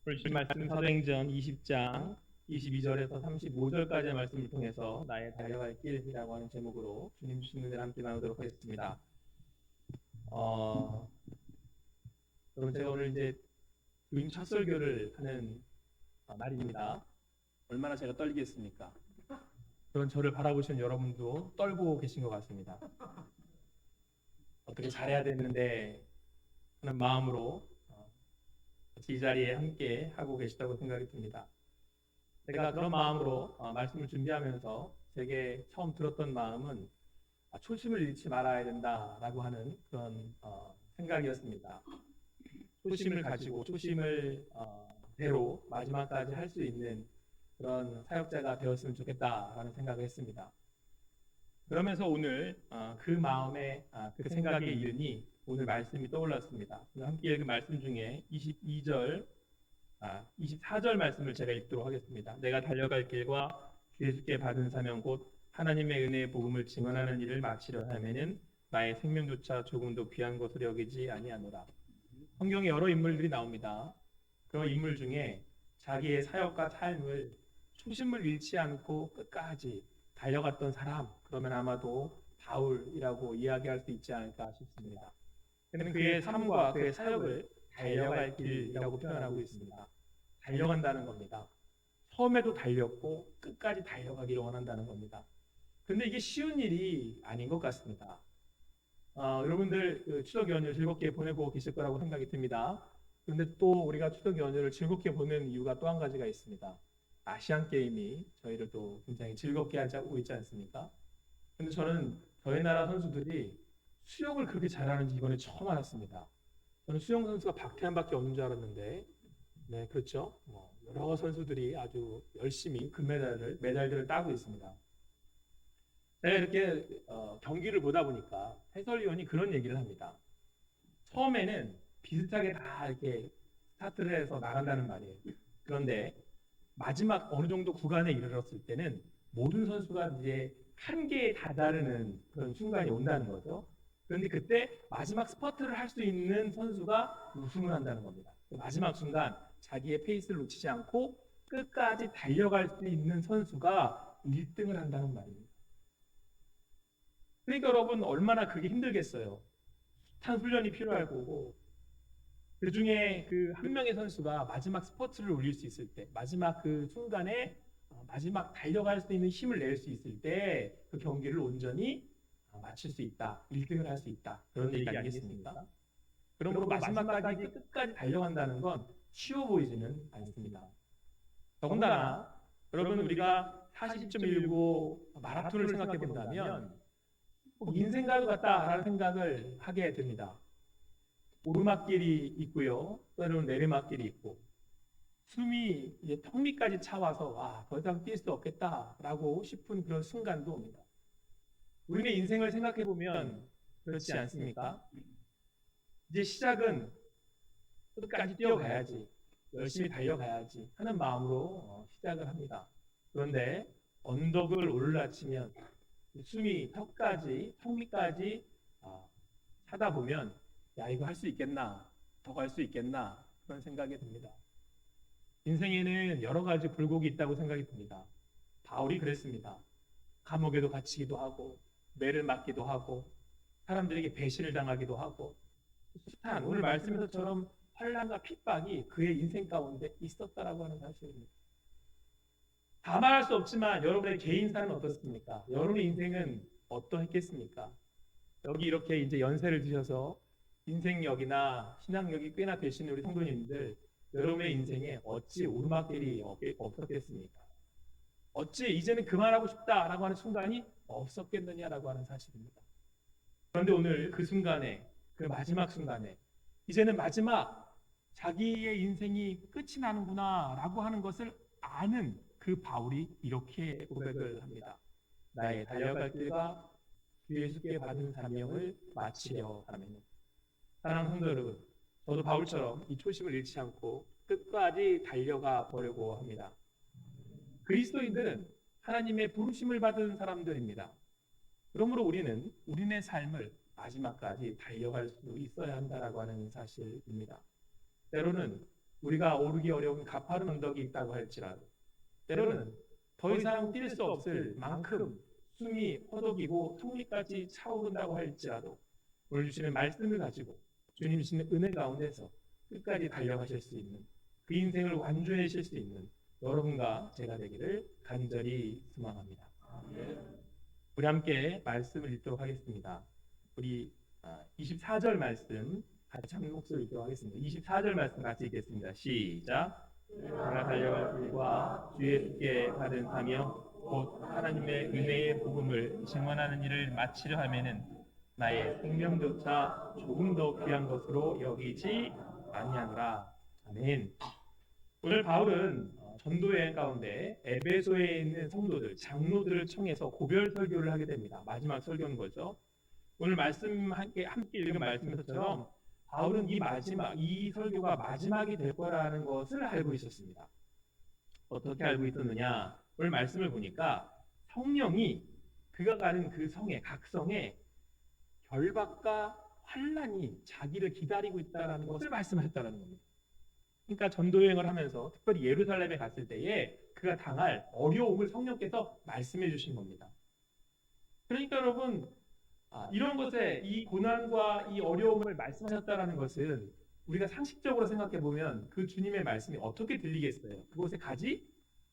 오늘 말씀 사도행전 20장 22절에서 35절까지의 말씀을 통해서 나의 달려갈 길이라고 하는 제목으로 주님 주신 은혜를 함께 나누도록 하겠습니다. 여러분, 제가 오늘 이제 부임 첫 설교를 하는 날입니다. 얼마나 제가 떨리겠습니까? 그런 저를 바라보시는 여러분도 떨고 계신 것 같습니다. 어떻게 잘해야 되는데 하는 마음으로 같이 이 자리에 함께 하고 계시다고 생각이 듭니다. 제가 그런 마음으로 말씀을 준비하면서 제게 처음 들었던 마음은 초심을 잃지 말아야 된다라고 하는 그런 생각이었습니다. 초심을 가지고 초심을 대로 마지막까지 할 수 있는 그런 사역자가 되었으면 좋겠다라는 생각을 했습니다. 그러면서 오늘 그 마음에 그 생각에 이르니 오늘 말씀이 떠올랐습니다. 함께 읽은 말씀 중에 24절 말씀을 제가 읽도록 하겠습니다. 내가 달려갈 길과 주께 받은 사명 곧 하나님의 은혜의 복음을 증언하는 일을 마치려 하면은 나의 생명조차 조금도 귀한 것을 여기지 아니하노라. 성경에 여러 인물들이 나옵니다. 그런 인물 중에 자기의 사역과 삶을 초심을 잃지 않고 끝까지 달려갔던 사람, 그러면 아마도 바울이라고 이야기할 수 있지 않을까 싶습니다. 그는 그의 삶과 그의 사역을 달려갈 길이라고 표현하고 있습니다. 달려간다는 겁니다. 처음에도 달렸고 끝까지 달려가기를 원한다는 겁니다. 그런데 이게 쉬운 일이 아닌 것 같습니다. 여러분들 추석 연휴 즐겁게 보내고 계실 거라고 생각이 듭니다. 그런데 또 우리가 추석 연휴를 즐겁게 보내는 이유가 또 한 가지가 있습니다. 아시안 게임이 저희를 또 굉장히 즐겁게 하고 있지 않습니까? 근데 저는 저희 나라 선수들이 수영을 그렇게 잘하는지 이번에 처음 알았습니다. 저는 수영 선수가 박태환밖에 없는 줄 알았는데, 네, 그렇죠. 여러 선수들이 아주 열심히 메달들을 따고 있습니다. 제가 이렇게 경기를 보다 보니까 해설위원이 그런 얘기를 합니다. 처음에는 비슷하게 다 이렇게 스타트를 해서 나간다는 말이에요. 그런데 마지막 어느 정도 구간에 이르렀을 때는 모든 선수가 이제 한계에 다다르는 그런 순간이 온다는 거죠. 그런데 그때 마지막 스퍼트를 할 수 있는 선수가 우승을 한다는 겁니다. 마지막 순간 자기의 페이스를 놓치지 않고 끝까지 달려갈 수 있는 선수가 1등을 한다는 말입니다. 그러니까 여러분, 얼마나 그게 힘들겠어요. 숱한 훈련이 필요할 거고, 그 중에 그 한 명의 선수가 마지막 스포츠를 올릴 수 있을 때, 마지막 그 순간에 마지막 달려갈 수 있는 힘을 낼 수 있을 때 그 경기를 온전히 마칠 수 있다, 1등을 할 수 있다, 그런 얘기 아니겠습니까? 그러므로 마지막까지 끝까지 달려간다는 건 쉬워 보이지는 않습니다. 더군다나 여러분, 우리가 40.19 마라톤을 생각해 본다면 꼭 인생과도 같다라는 생각을 하게 됩니다. 오르막길이 있고요, 때로는 내리막길이 있고, 숨이 이제 턱 밑까지 차와서 더 이상 뛸 수 없겠다라고 싶은 그런 순간도 옵니다. 우리의 인생을 생각해 보면 그렇지 않습니까? 이제 시작은 끝까지 뛰어가야지, 열심히 달려가야지 하는 마음으로 시작을 합니다. 그런데 언덕을 올라치면 숨이 턱 밑까지 차다 보면 이거 할 수 있겠나? 더 갈 수 있겠나? 그런 생각이 듭니다. 인생에는 여러 가지 굴곡이 있다고 생각이 듭니다. 바울이 그랬습니다. 감옥에도 갇히기도 하고, 매를 맞기도 하고, 사람들에게 배신을 당하기도 하고, 숱한 오늘 말씀에서처럼 환난과 핍박이 그의 인생 가운데 있었다라고 하는 사실입니다. 다 말할 수 없지만 여러분의 개인사는 어떻습니까? 여러분의 인생은 어떠했겠습니까? 여기 이렇게 이제 연세를 드셔서 인생력이나 신앙력이 꽤나 되시는 우리 성도님들, 여러분의 인생에 어찌 오르막길이 없었겠습니까? 어찌 이제는 그만하고 싶다라고 하는 순간이 없었겠느냐라고 하는 사실입니다. 그런데 오늘 그 순간에, 그 마지막 순간에, 이제는 마지막 자기의 인생이 끝이 나는구나라고 하는 것을 아는 그 바울이 이렇게 고백을 합니다. 나의 달려갈 길과 주 예수께 받은 사명을 마치려 하면. 사랑하는 성도 여러분, 저도 바울처럼 이 초심을 잃지 않고 끝까지 달려가 보려고 합니다. 그리스도인들은 하나님의 부르심을 받은 사람들입니다. 그러므로 우리는 우리의 삶을 마지막까지 달려갈 수 있어야 한다라고 하는 사실입니다. 때로는 우리가 오르기 어려운 가파른 언덕이 있다고 할지라도 때로는 더 이상 뛸 수 없을 만큼 숨이 허덕이고 속리까지 차오른다고 할지라도 오늘 주시는 말씀을 가지고 주님 주시는 은혜 가운데서 끝까지 달려가실 수 있는 그 인생을 완주하실 수 있는 여러분과 제가 되기를 간절히 소망합니다. 우리 함께 말씀을 읽도록 하겠습니다. 우리 24절 말씀 같이 한 목소리 읽도록 하겠습니다. 24절 말씀 같이 읽겠습니다. 시작. 내가 달려갈 길과 주 예수께 받은 사명 곧 하나님의 은혜의 복음을 증언하는 일을 마치려 하면은 나의 생명조차 조금 더 귀한 것으로 여기지 아니하노라. 아멘. 오늘 바울은 전도 여행 가운데 에베소에 있는 성도들, 장로들을 청해서 고별 설교를 하게 됩니다. 마지막 설교인 거죠. 오늘 말씀 함께 읽은 말씀에서처럼 바울은 이 설교가 마지막이 될 거라는 것을 알고 있었습니다. 어떻게 알고 있었느냐? 오늘 말씀을 보니까 성령이 그가 가는 그 성에, 각 성에 결박과 환란이 자기를 기다리고 있다는 것을 말씀하셨다는 겁니다. 그러니까 전도 여행을 하면서 특별히 예루살렘에 갔을 때에 그가 당할 어려움을 성령께서 말씀해 주신 겁니다. 그러니까 여러분, 이런 것에 이 고난과 이 어려움을 말씀하셨다는 것은 우리가 상식적으로 생각해 보면 그 주님의 말씀이 어떻게 들리겠어요? 그곳에 가지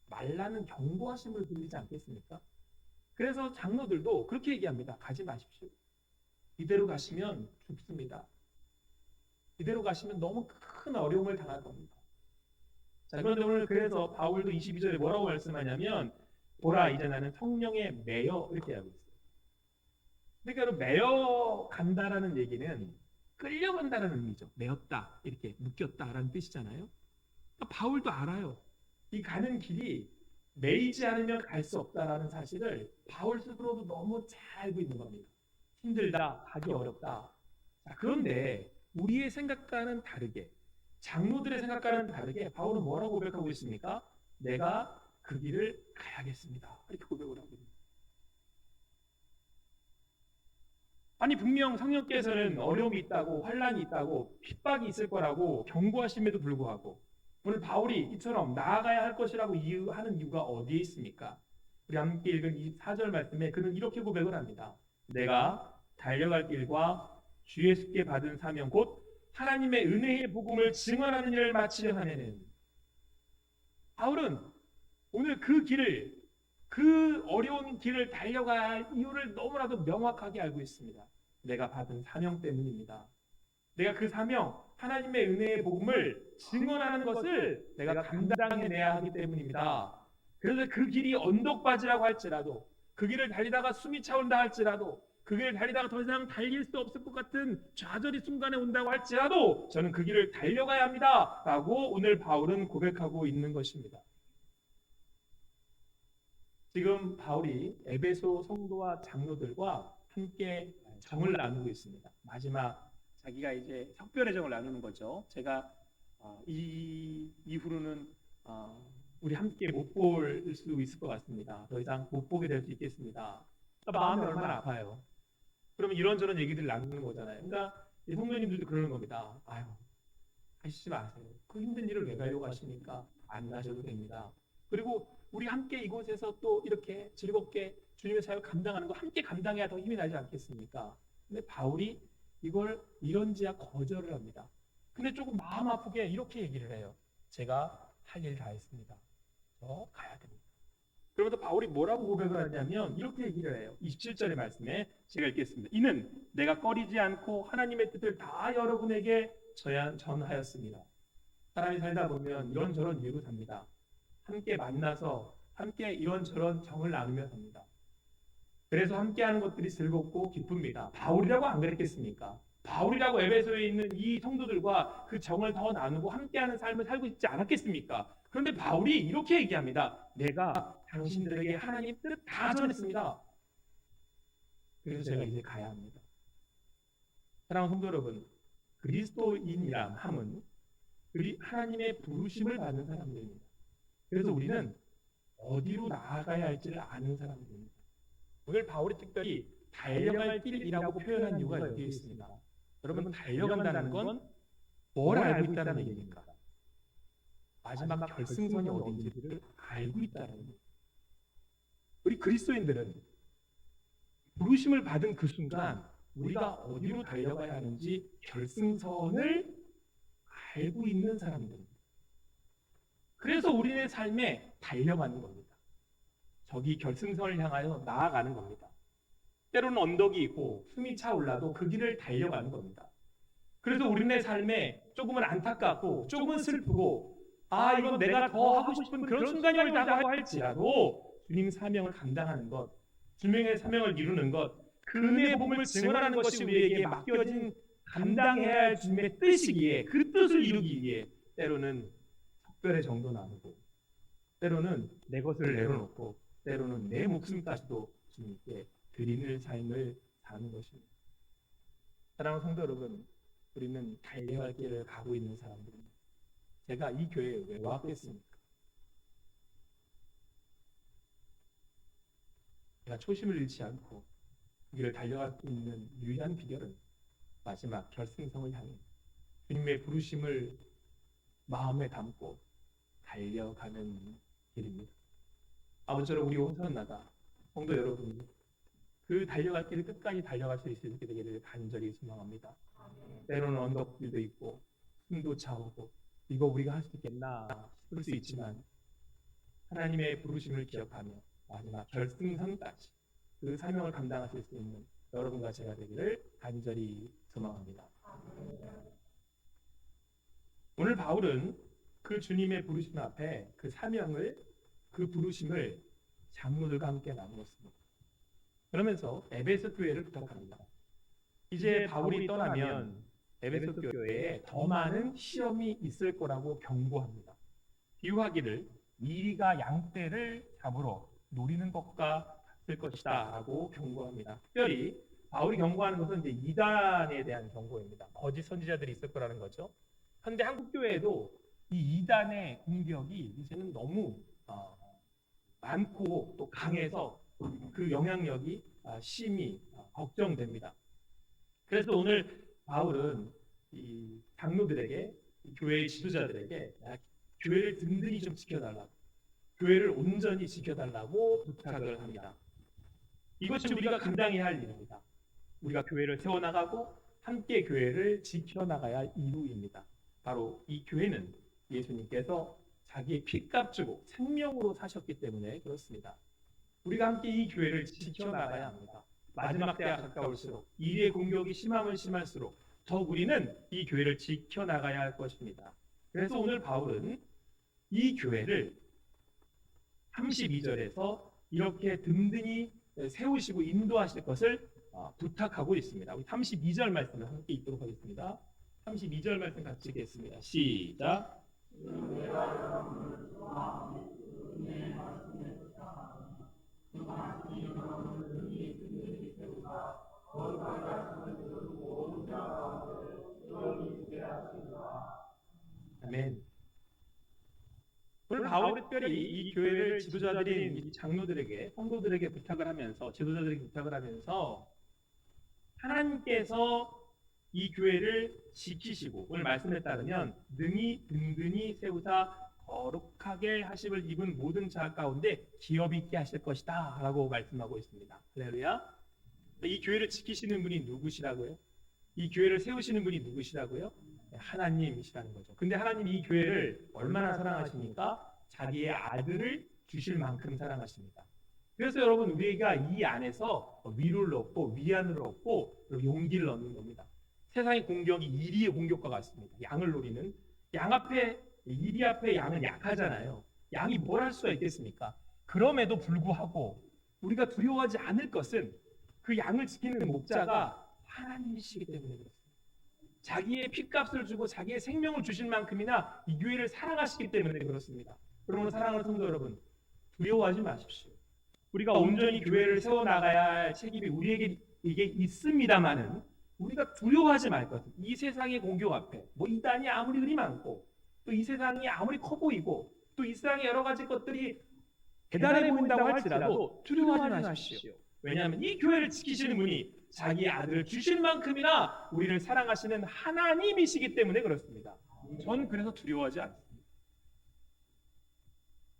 말라는 경고하심을 들리지 않겠습니까? 그래서 장로들도 그렇게 얘기합니다. 가지 마십시오. 이대로 가시면 죽습니다. 이대로 가시면 너무 큰 어려움을 당할 겁니다. 자, 그런데 오늘 그래서 바울도 22절에 뭐라고 말씀하냐면 보라 이제 나는 성령에 매여 이렇게 하고 있어요. 그러니까 매여 간다라는 얘기는 끌려간다는 의미죠. 매였다, 이렇게 묶였다라는 뜻이잖아요. 그러니까 바울도 알아요. 이 가는 길이 매이지 않으면 갈 수 없다라는 사실을 바울 스스로도 너무 잘 알고 있는 겁니다. 힘들다, 가기 어렵다. 자, 그런데 우리의 생각과는 다르게, 장로들의 생각과는 다르게 바울은 뭐라고 고백하고 있습니까? 내가 그 길을 가야겠습니다. 이렇게 고백을 하고 있습니다. 아니 분명 성령께서는 어려움이 있다고, 환란이 있다고, 핍박이 있을 거라고 경고하심에도 불구하고 오늘 바울이 이처럼 나아가야 할 것이라고 하는 이유가 어디에 있습니까? 우리 함께 읽은 이 4절 말씀에 그는 이렇게 고백을 합니다. 내가 달려갈 길과 주 예수께 받은 사명 곧 하나님의 은혜의 복음을 증언하는 일을 마치려 하면은, 바울은 오늘 그 어려운 길을 달려갈 이유를 너무나도 명확하게 알고 있습니다. 내가 받은 사명 때문입니다. 내가 그 사명, 하나님의 은혜의 복음을 증언하는 것을 내가 감당해내야 하기 때문입니다. 그래서 그 길이 언덕바지라고 할지라도, 그 길을 달리다가 숨이 차온다 할지라도, 그 길을 달리다가 더 이상 달릴 수 없을 것 같은 좌절이 순간에 온다고 할지라도 저는 그 길을 달려가야 합니다 라고 오늘 바울은 고백하고 있는 것입니다. 지금 바울이 에베소 성도와 장로들과 함께 정을 나누고 있습니다. 마지막 자기가 이제 석별의 정을 나누는 거죠. 제가 이 이후로는 우리 함께 못 볼 수 있을 것 같습니다. 더 이상 못 보게 될 수 있겠습니다. 마음이 얼마나 아파요. 그러면 이런저런 얘기들을 나누는 거잖아요. 그러니까 이 성도님들도 그러는 겁니다. 아유, 하시지 마세요. 그 힘든 일을 왜 가려고 하십니까? 안 가셔도 됩니다. 그리고 우리 함께 이곳에서 또 이렇게 즐겁게 주님의 사역 감당하는 거 함께 감당해야 더 힘이 나지 않겠습니까? 근데 바울이 이걸 이런지야 거절을 합니다. 근데 조금 마음 아프게 이렇게 얘기를 해요. 제가 할 일 다 했습니다. 저 가야 됩니다. 그러면서 바울이 뭐라고 고백을 하냐면 이렇게 얘기를 해요. 27절의 말씀에 제가 읽겠습니다. 이는 내가 꺼리지 않고 하나님의 뜻을 다 여러분에게 전하였습니다. 사람이 살다 보면 이런저런 이유로 삽니다. 함께 만나서 함께 이런저런 정을 나누며 삽니다. 그래서 함께하는 것들이 즐겁고 기쁩니다. 바울이라고 안 그랬겠습니까? 바울이라고 에베소에 있는 이 성도들과 그 정을 더 나누고 함께하는 삶을 살고 있지 않았겠습니까? 그런데 바울이 이렇게 얘기합니다. 내가 당신들에게 하나님 뜻을 다 전했습니다. 그래서 제가 이제 가야 합니다. 사랑하는 성도 여러분, 그리스도인이란 함은 하나님의 부르심을 받는 사람들입니다. 그래서 우리는 어디로 나아가야 할지를 아는 사람들입니다. 오늘 바울이 특별히 달려갈 길이라고 표현한 이유가 여기에 있습니다. 여러분, 달려간다는 건 뭘 알고 있다는 얘기입니까? 마지막 결승선이 어딘지를 알고 있다는 거예요. 우리 그리스도인들은 부르심을 받은 그 순간 우리가 어디로 달려가야 하는지 결승선을 알고 있는 사람들입니다. 그래서 우리의 삶에 달려가는 겁니다. 저기 결승선을 향하여 나아가는 겁니다. 때로는 언덕이 있고 숨이 차올라도 그 길을 달려가는 겁니다. 그래서 우리의 삶에 조금은 안타깝고 조금은 슬프고 이건 내가 더 하고 싶은 그런 순간이 온다고 할지라도 주님 사명을 감당하는 것, 주님의 사명을 이루는 것, 그 은혜의 복음을 증언하는 것이 우리에게 맡겨진 감당해야 할 주님의 뜻이기에 그 뜻을 이루기 위해 때로는 특별의 정도 나누고 때로는 내 것을 내려놓고 때로는 내 목숨까지도 주님께 드리는 삶을 사는 것입니다. 사랑하는 성도 여러분, 우리는 달려갈 길을 가고 있는 사람들입니다. 제가 이 교회에 왜 왔겠습니까? 제가 초심을 잃지 않고 그 길을 달려갈 수 있는 유일한 비결은 마지막 결승성을 향해 주님의 부르심을 마음에 담고 달려가는 길입니다. 아버지처럼 우리 온선나다 성도 여러분, 그 달려갈 길을 끝까지 달려갈 수 있게 되기를 간절히 소망합니다. 때로는 언덕길도 있고 숨도 차오고 이거 우리가 할 수 있겠나 싶을 수 있지만 하나님의 부르심을 기억하며 마지막 결승선까지 그 사명을 감당하실 수 있는 여러분과 제가 되기를 간절히 소망합니다. 오늘 바울은 그 주님의 부르심 앞에 그 사명을, 그 부르심을 장로들과 함께 나누었습니다. 그러면서 에베소 교회를 부탁합니다. 이제 바울이 떠나면 에베소 교회에 더 많은 시험이 있을 거라고 경고합니다. 비유하기를 이리가 양떼를 잡으러 노리는 것과 같을 것이다 라고 경고합니다. 특별히 바울이 경고하는 것은 이제 이단에 대한 경고입니다. 거짓 선지자들이 있을 거라는 거죠. 그런데 한국 교회에도 이 이단의 공격이 이제는 너무 많고 또 강해서 그 영향력이 심히 걱정됩니다. 그래서 오늘 바울은 이 장로들에게, 이 교회의 지도자들에게 교회를 든든히 좀 지켜달라고, 교회를 온전히 지켜달라고 부탁을 합니다. 이것이 우리가 감당해야 할 일입니다. 우리가 교회를 세워나가고 함께 교회를 지켜나가야 할 이유입니다. 바로 이 교회는 예수님께서 자기의 피값 주고 생명으로 사셨기 때문에 그렇습니다. 우리가 함께 이 교회를 지켜나가야 합니다. 마지막 때가 가까울수록 일의 공격이 심하면 심할수록 더욱 우리는 이 교회를 지켜나가야 할 것입니다. 그래서 오늘 바울은 이 교회를 32절에서 이렇게 든든히 세우시고 인도하실 것을 부탁하고 있습니다. 우리 32절 말씀을 함께 읽도록 하겠습니다. 32절 말씀 같이 읽겠습니다. 시작. 아멘. 오늘 바울이 특별히 이 교회를 지도자들인 이 장로들에게, 성도들에게 부탁을 하면서, 지도자들에게 부탁을 하면서 하나님께서 이 교회를 지키시고 오늘 말씀에 따르면 능히 든든히 세우사 거룩하게 하심을 입은 모든 자 가운데 기업 있게 하실 것이다 라고 말씀하고 있습니다. 할렐루야. 이 교회를 지키시는 분이 누구시라고요? 이 교회를 세우시는 분이 누구시라고요? 하나님이시라는 거죠. 근데 하나님이 이 교회를 얼마나 사랑하십니까? 자기의 아들을 주실 만큼 사랑하십니다. 그래서 여러분, 우리가 이 안에서 위로를 얻고 위안을 얻고 용기를 얻는 겁니다. 세상의 공격이 이리의 공격과 같습니다. 양을 노리는 양 앞에, 이리 앞에 양은 약하잖아요. 양이 뭘 할 수가 있겠습니까? 그럼에도 불구하고 우리가 두려워하지 않을 것은 그 양을 지키는 목자가 하나님이시기 때문에 그렇습니다. 자기의 핏값을 주고 자기의 생명을 주실 만큼이나 이 교회를 사랑하시기 때문에 그렇습니다. 그러므로 사랑하는 성도 여러분, 두려워하지 마십시오. 우리가 온전히 교회를 세워나가야 할 책임이 우리에게 이게 있습니다만은 우리가 두려워하지 말 것은 이 세상의 공격 앞에 이단이 아무리 그리 많고 또 이 세상이 아무리 커 보이고 또 이 세상의 여러 가지 것들이 대단해 보인다고 할지라도 두려워하지 마십시오. 왜냐하면 이 교회를 지키시는 분이 자기 아들을 주실 만큼이나 우리를 사랑하시는 하나님이시기 때문에 그렇습니다. 전 그래서 두려워하지 않습니다.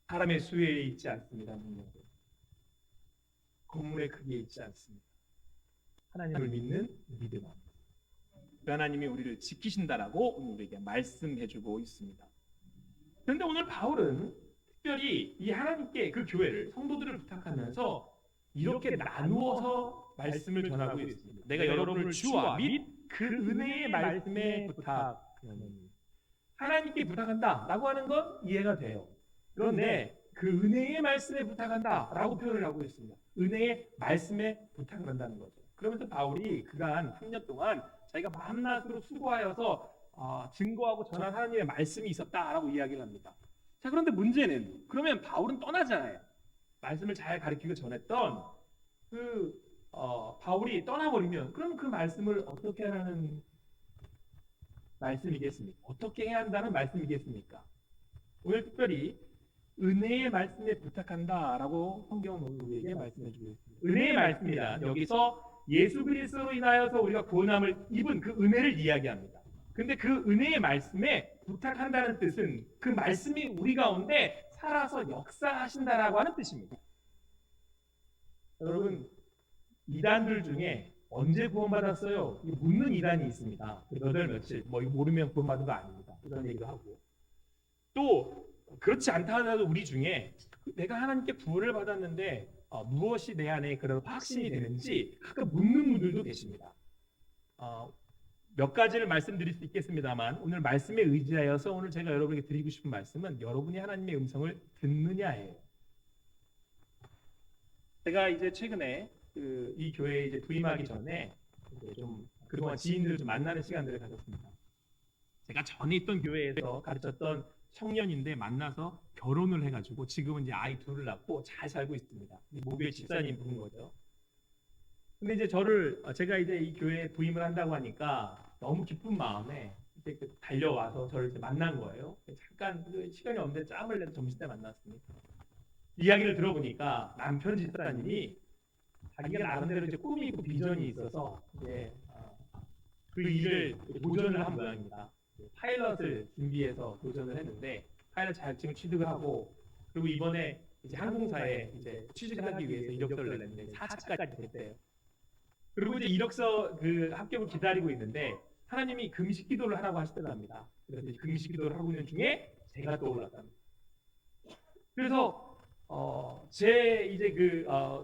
사람의 수에 있지 않습니다. 능력은 건물의 크기에 있지 않습니다. 하나님을 믿는 믿음. 그 하나님이 우리를 지키신다라고 오늘 우리에게 말씀해주고 있습니다. 그런데 오늘 바울은 특별히 이 하나님께 그 교회를 성도들을 부탁하면서 이렇게 나누어서 말씀을 전하고 있습니다. 내가 여러분을 주와 및 그 은혜의 말씀에 부탁하노니. 하나님께 부탁한다라고 하는 건 이해가 돼요. 그런데 그 은혜의 말씀에 부탁한다라고 표현을 하고 있습니다. 은혜의 말씀에 부탁을 한다는 거죠. 그러면서 바울이 그간 3년 동안 자기가 밤낮으로 수고하여서 증거하고 전한 하나님의 말씀이 있었다라고 이야기를 합니다. 자, 그런데 문제는 그러면 바울은 떠나잖아요. 말씀을 잘 가르치고 전했던 바울이 떠나버리면 그럼 그 말씀을 어떻게 하라는 말씀이겠습니까? 어떻게 해야 한다는 말씀이겠습니까? 오늘 특별히 은혜의 말씀에 부탁한다라고 성경은 우리에게 말씀해 주고 있습니다. 은혜의 말씀이란 여기서 예수 그리스도로 인하여서 우리가 구원함을 입은 그 은혜를 이야기합니다. 근데 그 은혜의 말씀에 부탁한다는 뜻은 그 말씀이 우리 가운데 살아서 역사하신다라고 하는 뜻입니다. 여러분, 이단들 중에 언제 구원받았어요? 묻는 이단이 있습니다. 몇 월 며칠 모르면 구원받은 거 아닙니다. 이런 얘기도 하고. 또 그렇지 않다 하더라도 우리 중에 내가 하나님께 구원을 받았는데 무엇이 내 안에 그런 확신이 되는지 가끔 묻는 분들도 계십니다. 몇 가지를 말씀드릴 수 있겠습니다만 오늘 말씀에 의지하여서 오늘 제가 여러분에게 드리고 싶은 말씀은 여러분이 하나님의 음성을 듣느냐예요. 제가 이제 최근에 이 교회에 이제 부임하기 전에 이제 좀 그동안 지인들을 좀 만나는 시간들을 가졌습니다. 제가 전에 있던 교회에서 가르쳤던 청년인데 만나서 결혼을 해가지고 지금은 이제 아이 둘을 낳고 잘 살고 있습니다. 목요일 집사님 부른 거죠. 근데 이제 제가 이제 이 교회에 부임을 한다고 하니까 너무 기쁜 마음에 이제 달려와서 저를 이제 만난 거예요. 잠깐 시간이 없는데 짬을 내서 점심때 만났습니다. 이야기를 들어보니까 남편 집사님이 자기가 나름대로 이제 꿈이 있고 비전이 있어서 이제 그 일을 도전을 한 모양입니다. 파일럿을 준비해서 도전을 했는데 파일럿 자격증을 취득을 하고 그리고 이번에 이제 항공사에 이제 취직하기 위해서 이력서를 냈는데 4차까지 됐대요. 그리고 이제 이력서 그 합격을 기다리고 있는데 하나님이 금식 기도를 하라고 하시더랍니다. 그래서 이제 금식 기도를 하고 있는 중에 제가 떠올랐답니다. 그래서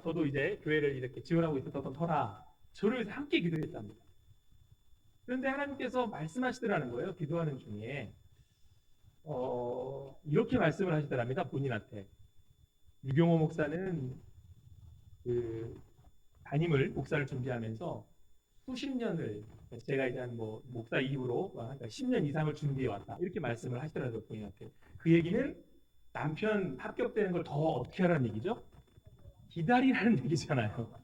저도 이제 교회를 이렇게 지원하고 있었던 터라 저를 위해서 함께 기도했답니다. 그런데 하나님께서 말씀하시더라는 거예요. 기도하는 중에 이렇게 말씀을 하시더랍니다. 본인한테 유경호 목사는 목사를 준비하면서 수십 년을 제가 이제 목사 이후로 10년 이상을 준비해 왔다 이렇게 말씀을 하시더라고요. 본인한테. 그 얘기는 남편 합격되는 걸 더 어떻게 하라는 얘기죠? 기다리라는 얘기잖아요.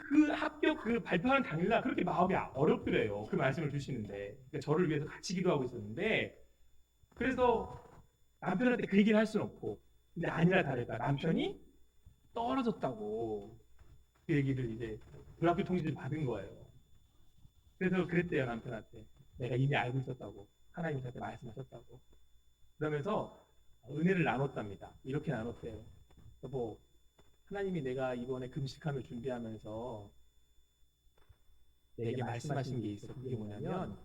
그 합격 발표하는 당일날 그렇게 마음이 어렵더래요. 그 말씀을 주시는데 그러니까 저를 위해서 같이 기도하고 있었는데 그래서 남편한테 그 얘기를 할 수는 없고 근데 아니라 다를까 남편이 떨어졌다고 그 얘기를 이제 불합격 통지를 받은 거예요. 그래서 그랬대요 남편한테 내가 이미 알고 있었다고 하나님이 저한테 말씀하셨다고 그러면서 은혜를 나눴답니다. 이렇게 나눴대요. 여보 하나님이 내가 이번에 금식함을 준비하면서 내게 말씀하신 게 있어. 그게 뭐냐면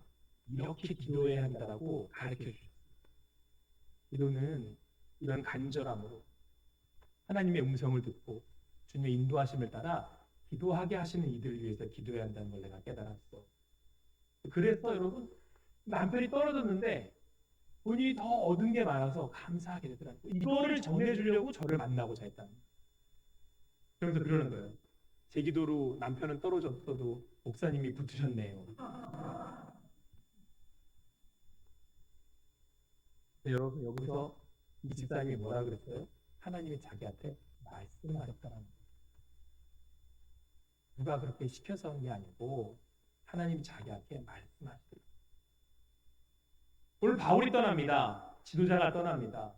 이렇게 기도해야 한다라고 가르쳐 주셨어요. 기도는 이런 간절함으로 하나님의 음성을 듣고 주님의 인도하심을 따라 기도하게 하시는 이들을 위해서 기도해야 한다는 걸 내가 깨달았어. 그래서 여러분 남편이 떨어졌는데 본인이 더 얻은 게 많아서 감사하게 되더라고요. 이거를 전해주려고 저를 만나고자 했다는 거예요. 그러면서 그러는 거예요. 제 기도로 남편은 떨어졌어도 목사님이 붙으셨네요. 여러분 여기서 이 집사님이 뭐라 그랬어요? 하나님이 자기한테 말씀하셨다는 거예요. 누가 그렇게 시켜서 한 게 아니고 하나님이 자기한테 말씀하셨어요. 오늘 바울이 떠납니다. 지도자가 떠납니다.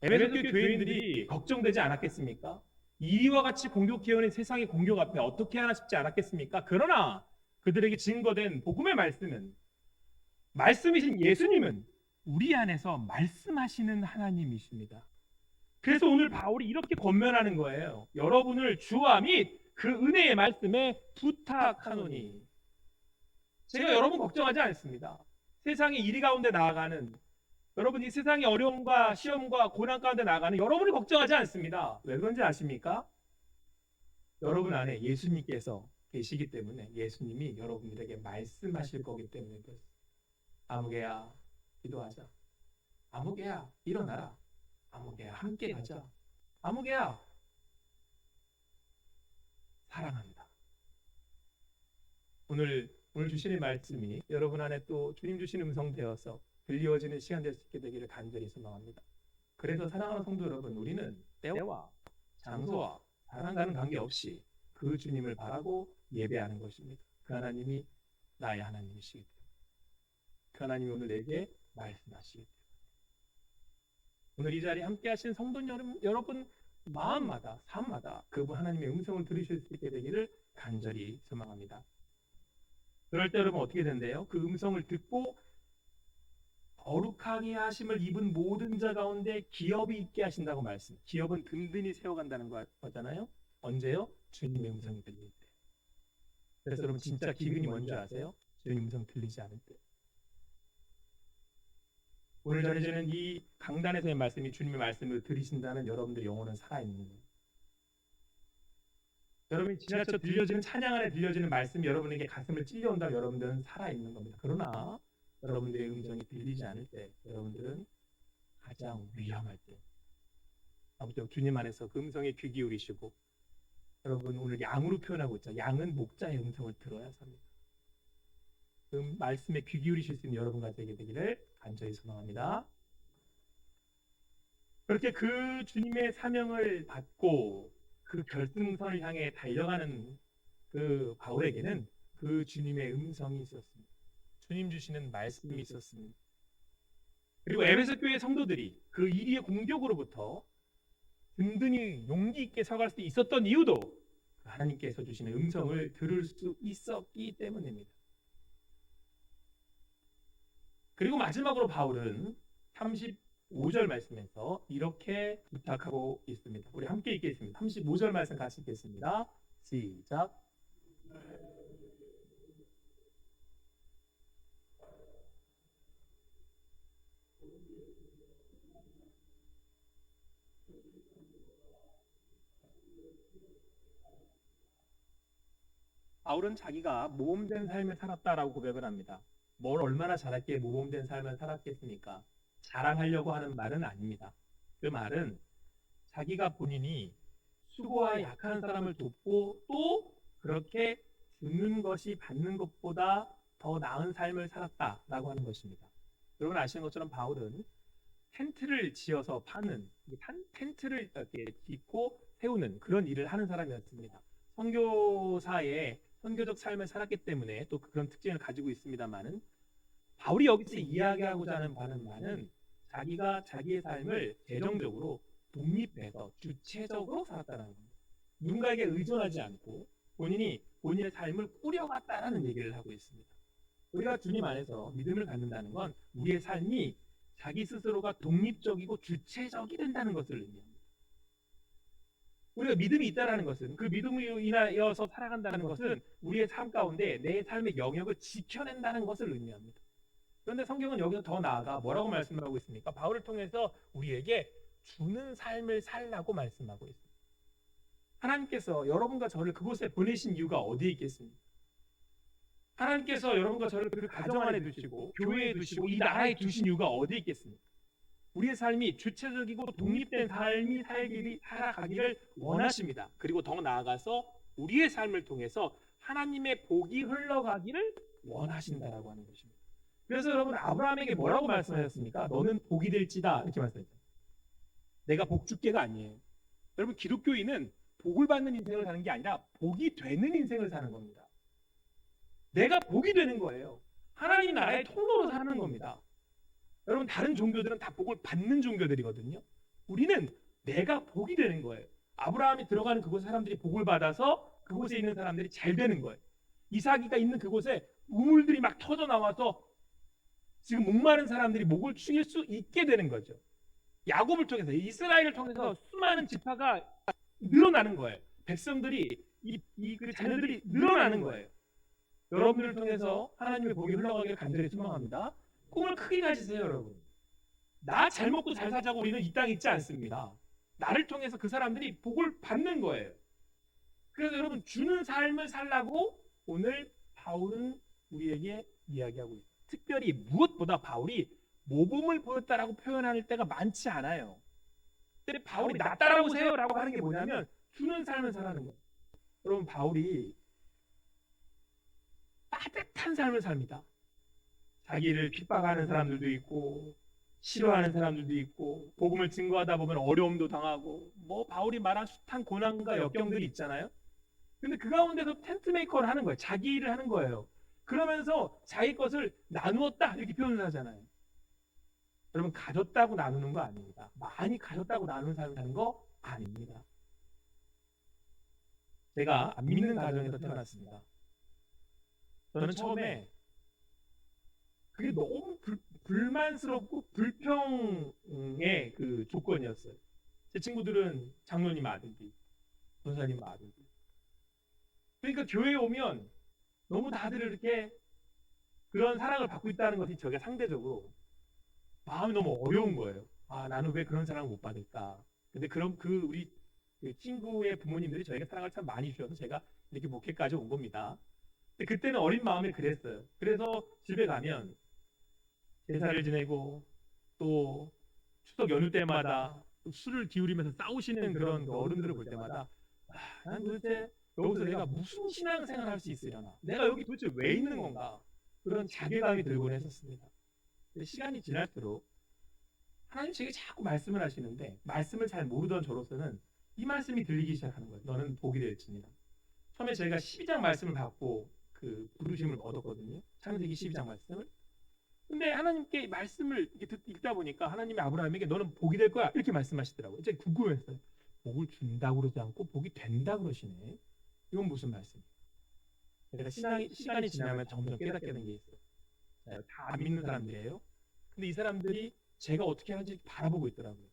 에베소 교인들이 걱정되지 않았겠습니까? 이와 같이 공격해오는 세상의 공격 앞에 어떻게 하나 싶지 않았겠습니까? 그러나 그들에게 증거된 복음의 말씀이신 예수님은 우리 안에서 말씀하시는 하나님이십니다. 그래서 오늘 바울이 이렇게 권면하는 거예요. 여러분을 주와 및 그 은혜의 말씀에 부탁하노니. 제가 여러분 걱정하지 않습니다. 세상의 이리 가운데 나아가는, 여러분 이 세상의 어려움과 시험과 고난 가운데 나아가는 여러분을 걱정하지 않습니다. 왜 그런지 아십니까? 여러분 안에 예수님께서 계시기 때문에, 예수님이 여러분들에게 말씀하실 거기 때문에 그렇습니다. 아무개야 기도하자. 아무개야 일어나라. 아무개야 함께 가자. 아무개야 사랑한다. 오늘 주시는 말씀이 여러분 안에 또 주님 주신 음성 되어서 들려지는 시간 될 수 있게 되기를 간절히 소망합니다. 그래서 사랑하는 성도 여러분, 우리는 때와 장소와 사랑과는 관계없이 그 주님을 바라고 예배하는 것입니다. 그 하나님이 나의 하나님이시기 때문에, 그 하나님이 오늘 내게 말씀하시기 때문에, 오늘 이 자리에 함께 하신 성도 여러분 마음마다 삶마다 그분 하나님의 음성을 들으실 수 있게 되기를 간절히 소망합니다. 그럴 때 여러분 어떻게 된대요? 그 음성을 듣고 거룩하게 하심을 입은 모든 자 가운데 기업이 있게 하신다고 말씀. 기업은 든든히 세워간다는 거잖아요. 언제요? 주님의 음성이 들릴 때. 그래서 여러분 진짜 기근이 뭔지 아세요? 주님 음성 들리지 않을 때. 오늘 전해지는 이 강단에서의 말씀이 주님의 말씀을 들으신다는 여러분들의 영혼은 살아있는 거예요. 여러분이 지나쳐 들려지는 찬양 안에 들려지는 말씀이 여러분에게 가슴을 찔려온다면 여러분들은 살아있는 겁니다. 그러나 여러분들의 음성이 들리지 않을 때 여러분들은 가장 위험할 때, 아무튼 주님 안에서 그 음성에 귀 기울이시고, 여러분 오늘 양으로 표현하고 있죠. 양은 목자의 음성을 들어야 삽니다. 그 말씀에 귀 기울이실 수 있는 여러분과 되게 되기를 간절히 소망합니다. 그렇게 그 주님의 사명을 받고 그 결승선을 향해 달려가는 그 바울에게는 그 주님의 음성이 있었습니다. 주님 주시는 말씀이 있었습니다. 그리고 에베소 교회 성도들이 그 이리의 공격으로부터 든든히 용기 있게 서갈 수 있었던 이유도 하나님께서 주시는 음성을 들을 수 있었기 때문입니다. 그리고 마지막으로 바울은 35절 말씀에서 이렇게 부탁하고 있습니다. 우리 함께 읽겠습니다. 35절 말씀 같이 읽겠습니다. 시작. 바울은 자기가 모범된 삶을 살았다라고 고백을 합니다. 뭘 얼마나 잘할게 모범된 삶을 살았겠습니까? 자랑하려고 하는 말은 아닙니다. 그 말은 자기가 본인이 수고와 약한 사람을 돕고 또 그렇게 주는 것이 받는 것보다 더 나은 삶을 살았다라고 하는 것입니다. 여러분 아시는 것처럼 바울은 텐트를 지어서 파는, 텐트를 이렇게 짓고 세우는 그런 일을 하는 사람이었습니다. 선교사의 선교적 삶을 살았기 때문에 또 그런 특징을 가지고 있습니다만은, 바울이 여기서 이야기하고자 하는 바는 자기가 자기의 삶을 재정적으로 독립해서 주체적으로 살았다는 겁니다. 누군가에게 의존하지 않고 본인이 본인의 삶을 꾸려갔다라는 얘기를 하고 있습니다. 우리가 주님 안에서 믿음을 갖는다는 건 우리의 삶이 자기 스스로가 독립적이고 주체적이 된다는 것을 의미합니다. 우리가 믿음이 있다는 것은, 그 믿음으로 인하여서 살아간다는 것은 우리의 삶 가운데 내 삶의 영역을 지켜낸다는 것을 의미합니다. 그런데 성경은 여기서 더 나아가 뭐라고 말씀하고 있습니까? 바울을 통해서 우리에게 주는 삶을 살라고 말씀하고 있습니다. 하나님께서 여러분과 저를 그곳에 보내신 이유가 어디에 있겠습니까? 하나님께서 여러분과 저를 그 가정 안에 두시고 교회에 두시고 이 나라에 두신 이유가 어디에 있겠습니까? 우리의 삶이 주체적이고 독립된 삶이 살아가기를 원하십니다. 그리고 더 나아가서 우리의 삶을 통해서 하나님의 복이 흘러가기를 원하신다라고 하는 것입니다. 그래서 여러분 아브라함에게 뭐라고 말씀하셨습니까? 너는 복이 될지다 이렇게 말씀하셨죠. 내가 복 줄게가 아니에요. 여러분 기독교인은 복을 받는 인생을 사는 게 아니라 복이 되는 인생을 사는 겁니다. 내가 복이 되는 거예요. 하나님 나라의 통로로 사는 겁니다. 여러분 다른 종교들은 다 복을 받는 종교들이거든요. 우리는 내가 복이 되는 거예요. 아브라함이 들어가는 그곳 사람들이 복을 받아서 그곳에 있는 사람들이 잘 되는 거예요. 이삭이가 있는 그곳에 우물들이 막 터져 나와서 지금 목마른 사람들이 목을 축일 수 있게 되는 거죠. 야곱을 통해서, 이스라엘을 통해서 수많은 지파가 늘어나는 거예요. 백성들이 그 자녀들이 늘어나는 거예요. 여러분들을 통해서 하나님의 복이 흘러가기를 간절히 소망합니다. 꿈을 크게 가지세요, 여러분. 나 잘 먹고 잘 살자고 우리는 이 땅에 있지 않습니다. 나를 통해서 그 사람들이 복을 받는 거예요. 그래서 여러분, 주는 삶을 살라고 오늘 바울은 우리에게 이야기하고 있어요. 특별히 무엇보다 바울이 모범을 보였다라고 표현할 때가 많지 않아요. 근데 바울이 나 따라오세요 라고 하는 게 뭐냐면 주는 삶을 살라는 거예요. 여러분, 바울이 따뜻한 삶을 삽니다. 자기를 핍박하는 사람들도 있고 싫어하는 사람들도 있고 복음을 증거하다 보면 어려움도 당하고 뭐 바울이 말한 숱한 고난과 역경들이 있잖아요. 근데 그 가운데서 텐트 메이커를 하는 거예요. 자기 일을 하는 거예요. 그러면서 자기 것을 나누었다 이렇게 표현을 하잖아요. 여러분, 가졌다고 나누는 거 아닙니다. 많이 가졌다고 나누는 삶을 사는 거 아닙니다. 제가 안 믿는 가정에서 태어났습니다. 저는 처음에 그게 너무 불만스럽고 불평의 그 조건이었어요. 제 친구들은 장로님 아들들, 전사님 아들들. 그러니까 교회에 오면 너무 다들 이렇게 그런 사랑을 받고 있다는 것이 저게 상대적으로 마음이 너무 어려운 거예요. 아, 나는 왜 그런 사랑을 못 받을까? 근데 그럼 우리 그 친구의 부모님들이 저에게 사랑을 참 많이 주셔서 제가 이렇게 목회까지 온 겁니다. 근데 그때는 어린 마음에 그랬어요. 그래서 집에 가면 제사를 지내고 또 추석 연휴 때마다 또 술을 기울이면서 싸우시는 그런 어른들을 볼 때마다 난 도대체 여기서 내가 무슨 신앙생활을 할 수 있으려나? 내가 여기 도대체 왜 있는 건가? 그런 자괴감이 들곤 했었습니다. 근데 시간이 지날수록 하나님 제게 자꾸 말씀을 하시는데 말씀을 잘 모르던 저로서는 이 말씀이 들리기 시작하는 거예요. 너는 복이 될지니라. 처음에 저희가 12장 말씀을 받고 그 부르심을 얻었거든요. 창세기 12장 말씀을. 근데 하나님께 말씀을 이렇게 읽다 보니까 하나님이 아브라함에게 너는 복이 될 거야 이렇게 말씀하시더라고요. 이제 궁금했어요. 복을 준다고 그러지 않고 복이 된다 그러시네. 이건 무슨 말씀이에요? 제가 시간이 지나면 점점 깨닫게 된 게 있어요. 다 안 믿는 사람들이에요. 근데 이 사람들이 제가 어떻게 하는지 바라보고 있더라고요.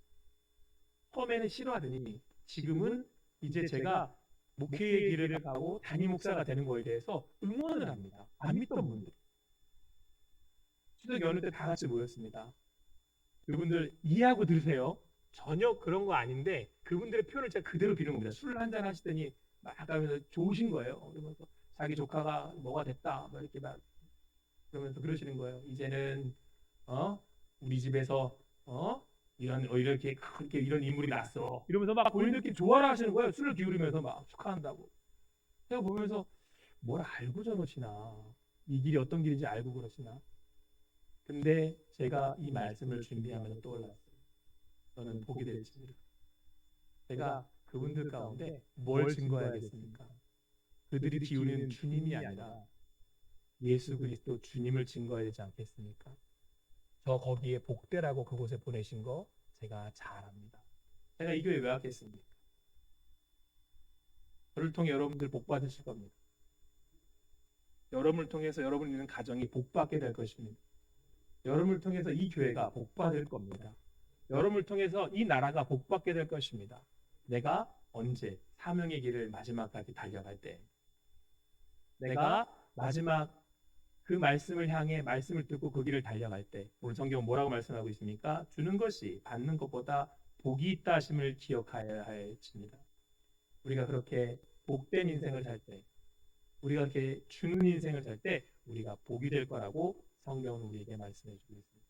처음에는 싫어하더니 지금은 이제 제가 목회의 길을 가고 담임 목사가 되는 거에 대해서 응원을 합니다. 안 믿던 분들. 추석 연휴 때 다 같이 모였습니다. 그분들 이해하고 들으세요. 전혀 그런 거 아닌데 그분들의 표현을 제가 그대로 비는 겁니다. 술을 한잔 하시더니 막 하면서 좋으신 거예요. 그러면서 자기 조카가 뭐가 됐다 막 이렇게 막 그러면서 그러시는 거예요. 이제는 우리 집에서 이렇게 그렇게 이런 인물이 났어. 이러면서 막 본인들끼리 조화를 하시는 거예요. 술을 기울이면서 막 축하한다고. 제가 보면서 뭘 알고 저러시나. 이 길이 어떤 길인지 알고 그러시나. 근데 제가 이 말씀을 준비하면서 떠올랐어요. 저는 복이 될지니라. 제가 그분들 가운데 뭘 증거해야겠습니까? 그들이 기우는 주님이 아니라 예수 그리스도 주님을 증거해야 되지 않겠습니까? 저 거기에 복되라고 그곳에 보내신 거 제가 잘 압니다. 제가 이 교회 왜 왔겠습니까? 저를 통해 여러분들 복 받으실 겁니다. 여러분을 통해서 여러분 있는 가정이 복 받게 될 것입니다. 여러분을 통해서 이 교회가 복 받을 겁니다. 여러분을 통해서 이 나라가 복 받게 될 것입니다. 내가 언제 사명의 길을 마지막까지 달려갈 때, 내가 마지막 그 말씀을 향해 말씀을 듣고 그 길을 달려갈 때, 오늘 성경은 뭐라고 말씀하고 있습니까? 주는 것이 받는 것보다 복이 있다 하심을 기억하여야 할지니라. 우리가 그렇게 복된 인생을 살 때, 우리가 그렇게 주는 인생을 살 때 우리가 복이 될 거라고 성경은 우리에게 말씀해 주고 있습니다.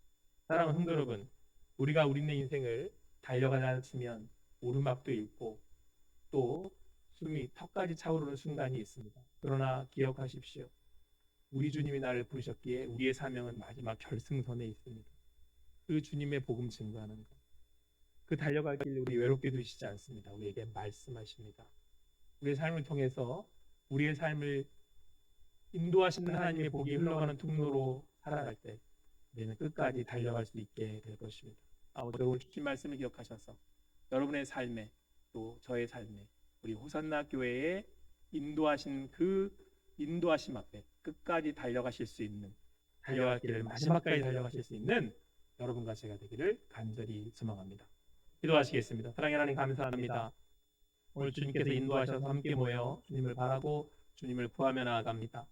사랑하는 성도 여러분, 우리가 우리네 인생을 달려가자 치면 오르막도 있고 또 숨이 턱까지 차오르는 순간이 있습니다. 그러나 기억하십시오. 우리 주님이 나를 부르셨기에 우리의 사명은 마지막 결승선에 있습니다. 그 주님의 복음 증거하는 것. 그 달려갈 길 우리 외롭게 두시지 않습니다. 우리에게 말씀하십니다. 우리의 삶을 통해서 우리의 삶을 인도하시는 하나님의 복이 흘러가는 통로로 살아갈 때 우리는 끝까지 달려갈 수 있게 될 것입니다. 오늘 주신 말씀을 기억하셔서 여러분의 삶에 또 저의 삶에 우리 호산나 교회에 인도하신 그 인도하심 앞에 끝까지 달려가실 수 있는 달려갈 길을 마지막까지 달려가실 수 있는 여러분과 제가 되기를 간절히 소망합니다. 기도하시겠습니다. 사랑의 하나님 감사합니다. 오늘 주님께서 인도하셔서 함께 모여 주님을 바라고 주님을 구하며 나아갑니다.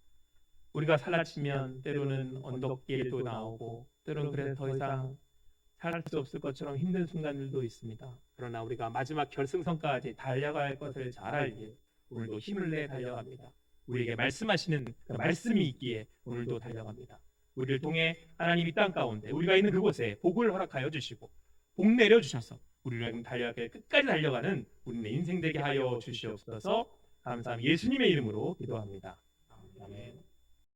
우리가 살라치면 때로는 언덕길도 나오고 때로는 그래서 더 이상 살 수 없을 것처럼 힘든 순간들도 있습니다. 그러나 우리가 마지막 결승선까지 달려갈 것을 잘 알기에 오늘도 힘을 내 달려갑니다. 우리에게 말씀하시는 그 말씀이 있기에 오늘도 달려갑니다. 우리를 통해 하나님 이 땅 가운데 우리가 있는 그곳에 복을 허락하여 주시고 복 내려 주셔서 우리를 달려가게 끝까지 달려가는 우리의 인생 되게 하여 주시옵소서. 감사합니다. 예수님의 이름으로 기도합니다. 아멘.